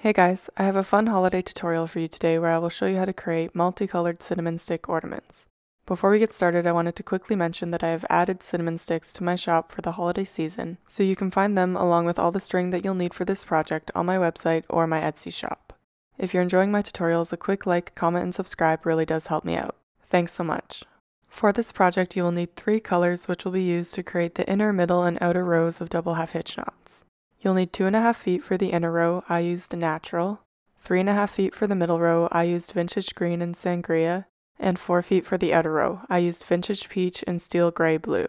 Hey guys, I have a fun holiday tutorial for you today where I will show you how to create multicolored cinnamon stick ornaments. Before we get started, I wanted to quickly mention that I have added cinnamon sticks to my shop for the holiday season, so you can find them along with all the string that you'll need for this project on my website or my Etsy shop. If you're enjoying my tutorials, a quick like, comment, and subscribe really does help me out. Thanks so much. For this project, you will need 3 colors which will be used to create the inner, middle, and outer rows of double half hitch knots. You'll need 2.5 feet for the inner row, I used natural, 3.5 feet for the middle row, I used vintage green and sangria, and 4 feet for the outer row, I used vintage peach and steel gray blue.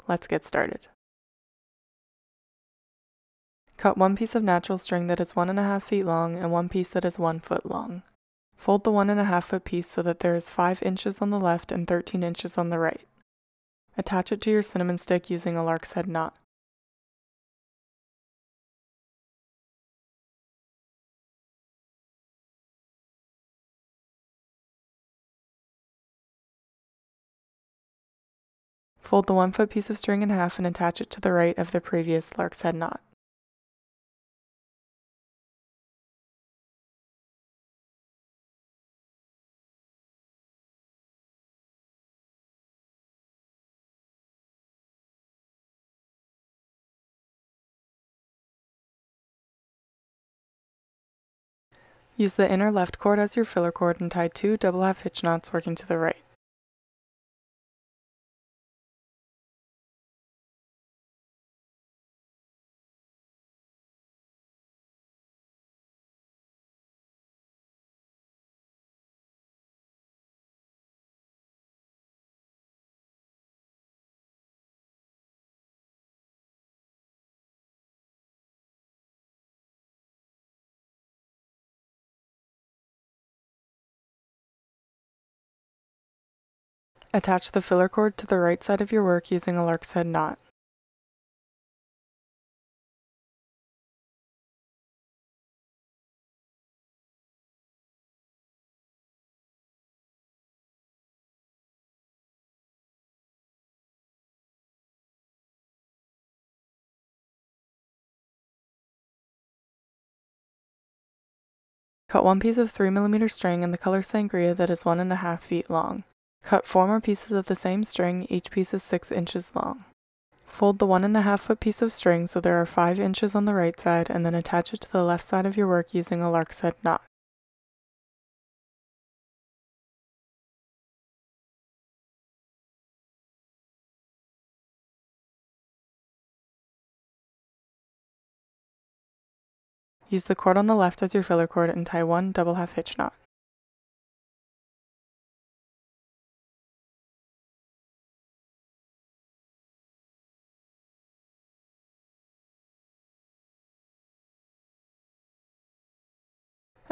Let's get started. Cut 1 piece of natural string that is 1.5 feet long and 1 piece that is 1 foot long. Fold the 1.5 foot piece so that there is 5 inches on the left and 13 inches on the right. Attach it to your cinnamon stick using a lark's head knot. Fold the 1 foot piece of string in half and attach it to the right of the previous lark's head knot. Use the inner left cord as your filler cord and tie 2 double half hitch knots working to the right. Attach the filler cord to the right side of your work using a lark's head knot. Cut 1 piece of 3mm string in the color Sangria that is 1.5 feet long. Cut 4 more pieces of the same string, each piece is 6 inches long. Fold the 1.5 foot piece of string so there are 5 inches on the right side and then attach it to the left side of your work using a lark's head knot. Use the cord on the left as your filler cord and tie 1 double half hitch knot.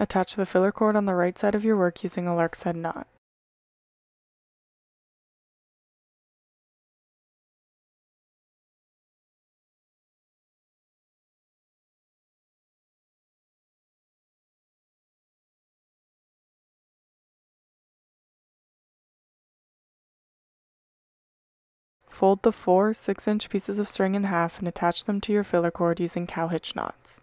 Attach the filler cord on the right side of your work using a lark's head knot. Fold the 4 6-inch pieces of string in half and attach them to your filler cord using cow hitch knots.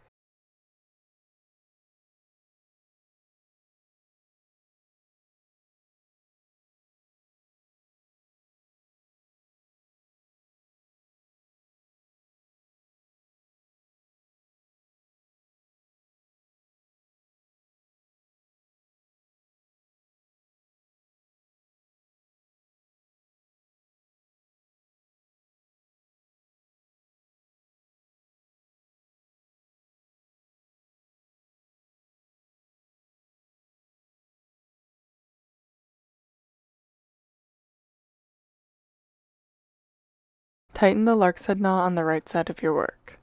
Tighten the lark's head knot on the right side of your work.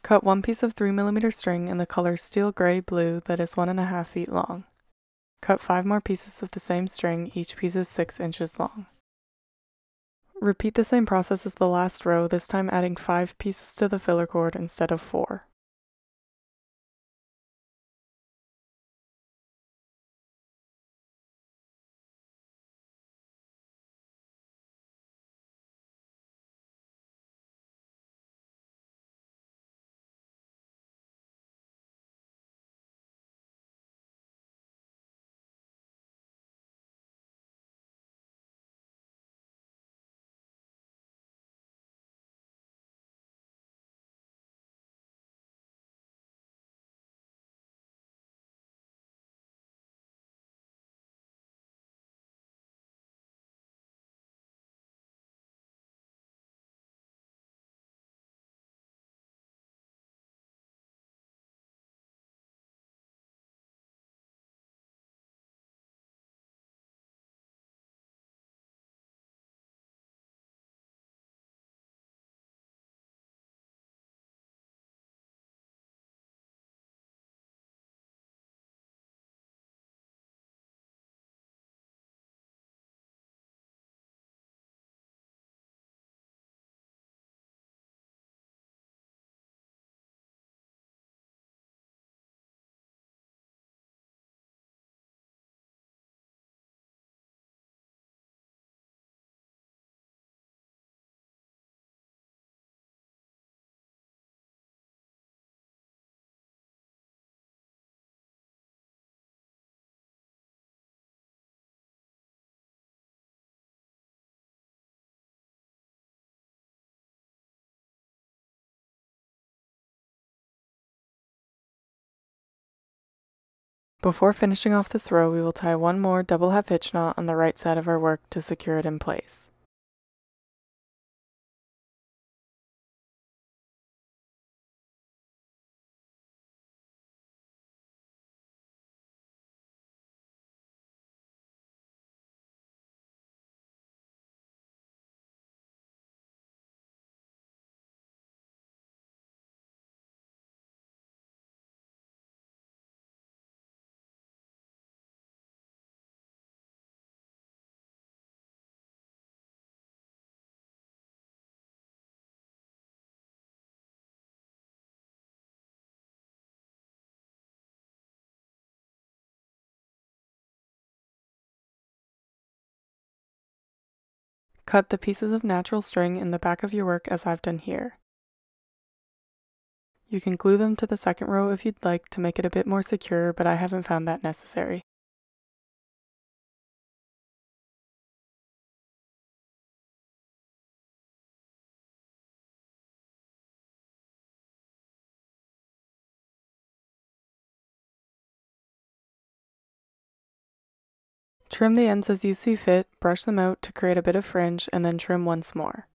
Cut 1 piece of 3mm string in the color steel gray blue that is 1.5 feet long. Cut 5 more pieces of the same string, each piece is 6 inches long. Repeat the same process as the last row, this time adding 5 pieces to the filler cord instead of 4. Before finishing off this row, we will tie one more double half hitch knot on the right side of our work to secure it in place. Cut the pieces of natural string in the back of your work as I've done here. You can glue them to the second row if you'd like to make it a bit more secure, but I haven't found that necessary. Trim the ends as you see fit, brush them out to create a bit of fringe, and then trim once more.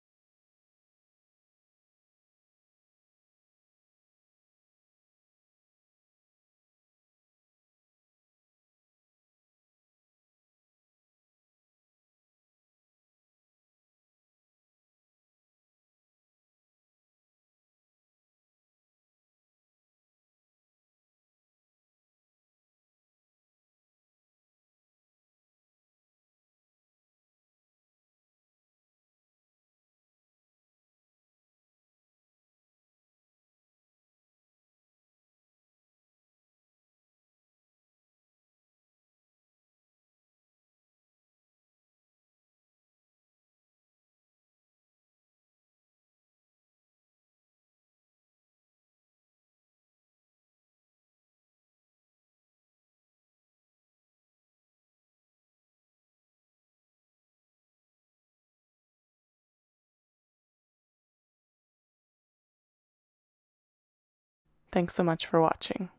Thanks so much for watching.